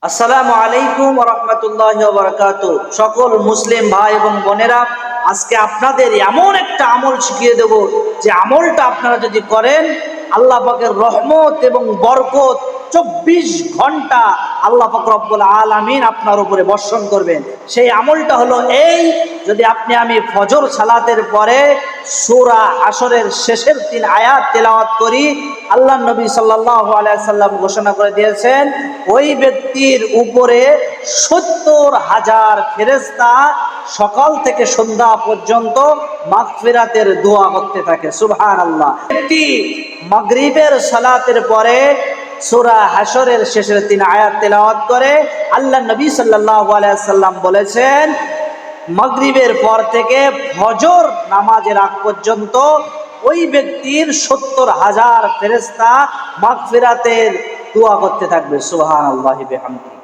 আসসালামু আলাইকুম ওয়া রাহমাতুল্লাহি ওয়া বারাকাতুহু। সকল মুসলিম ভাই এবং বোনেরা, আজকে আপনাদের এমন একটা আমল শিখিয়ে দেব যে আমলটা আপনারা যদি করেন, আল্লাহ পাকের রহমত এবং বরকত 24 ঘন্টা আল্লাহ পাক রব্বুল আলামিন আপনার উপরে বর্ষণ করবেন। সেই আমলটা হলো এই, যদি আমি ফজর সালাতের পরে সূরা হাশরের শেষের 3 আয়াত তেলাওয়াত করি, আল্লাহ নবী সাল্লাল্লাহু আলাইহি সাল্লাম ঘোষণা করে দিয়েছেন, ওই ব্যক্তির উপরে 70,000 ফেরেশতা সকাল থেকে সন্ধ্যা পর্যন্ত মাগফিরাতের দোয়া করতে থাকে। সুবহানাল্লাহ। ব্যক্তি মাগরিবের সালাতের পরে সূরা হাশরের শেষের 3 আয়াত তেলাওয়াত করে, আল্লাহ নবী সাল্লাল্লাহু আলাইহি সাল্লাম বলেছেন, মাগরিবের পর থেকে ফজর নামাজের আগ পর্যন্ত ওই ব্যক্তির 70,000 ফেরেশতা মাগফিরাতের দোয়া করতে থাকবে। সুবহানাল্লাহি বিহামদিহি।